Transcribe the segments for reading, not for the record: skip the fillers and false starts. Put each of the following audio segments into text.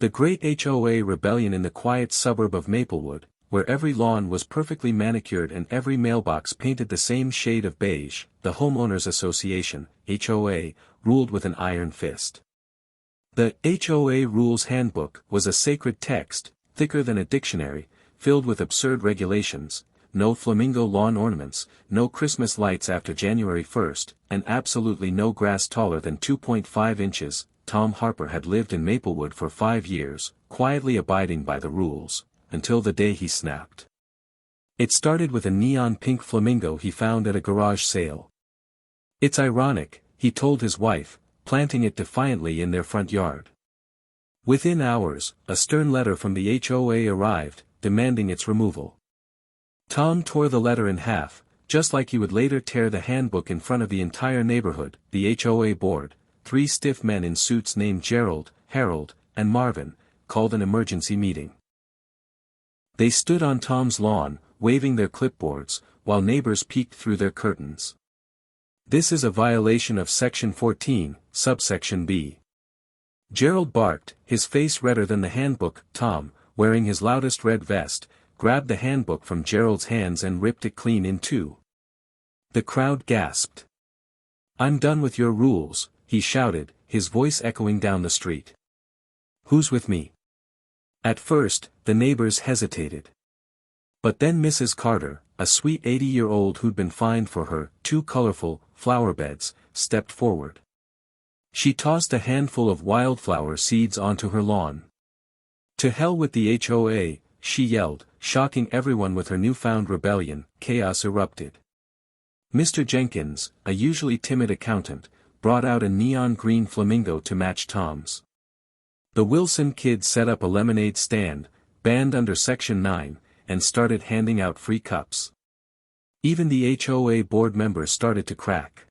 The Great HOA Rebellion in the quiet suburb of Maplewood, where every lawn was perfectly manicured and every mailbox painted the same shade of beige, the Homeowners Association, HOA, ruled with an iron fist. The HOA Rules Handbook was a sacred text, thicker than a dictionary, filled with absurd regulations: no flamingo lawn ornaments, no Christmas lights after January 1st, and absolutely no grass taller than 2.5 inches. Tom Harper had lived in Maplewood for 5 years, quietly abiding by the rules, until the day he snapped. It started with a neon pink flamingo he found at a garage sale. "It's ironic," he told his wife, planting it defiantly in their front yard. Within hours, a stern letter from the HOA arrived, demanding its removal. Tom tore the letter in half, just like he would later tear the handbook in front of the entire neighborhood. The HOA board, 3 stiff men in suits named Gerald, Harold, and Marvin, called an emergency meeting. They stood on Tom's lawn, waving their clipboards, while neighbors peeked through their curtains. "This is a violation of Section 14, subsection B." Gerald barked, his face redder than the handbook. Tom, wearing his loudest red vest, grabbed the handbook from Gerald's hands and ripped it clean in two. The crowd gasped. "I'm done with your rules," he shouted, his voice echoing down the street. "Who's with me?" At first, the neighbors hesitated. But then Mrs. Carter, a sweet 80-year-old who'd been fined for her 2 colorful flower beds, stepped forward. She tossed a handful of wildflower seeds onto her lawn. "To hell with the HOA," she yelled, shocking everyone with her newfound rebellion. Chaos erupted. Mr. Jenkins, a usually timid accountant, brought out a neon green flamingo to match Tom's. The Wilson kids set up a lemonade stand, banned under Section 9, and started handing out free cups. Even the HOA board members started to crack.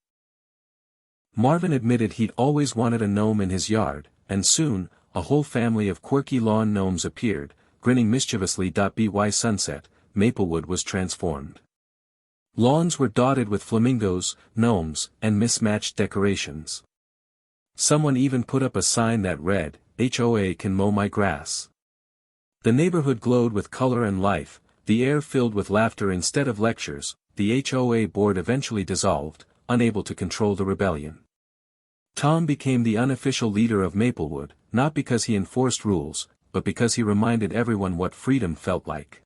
Marvin admitted he'd always wanted a gnome in his yard, and soon, a whole family of quirky lawn gnomes appeared, grinning mischievously. By sunset, Maplewood was transformed. Lawns were dotted with flamingos, gnomes, and mismatched decorations. Someone even put up a sign that read, "HOA can mow my grass." The neighborhood glowed with color and life, the air filled with laughter instead of lectures. The HOA board eventually dissolved, unable to control the rebellion. Tom became the unofficial leader of Maplewood, not because he enforced rules, but because he reminded everyone what freedom felt like.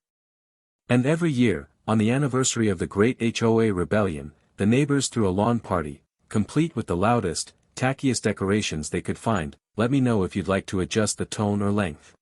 And every year, on the anniversary of the Great HOA Rebellion, the neighbors threw a lawn party, complete with the loudest, tackiest decorations they could find. Let me know if you'd like to adjust the tone or length.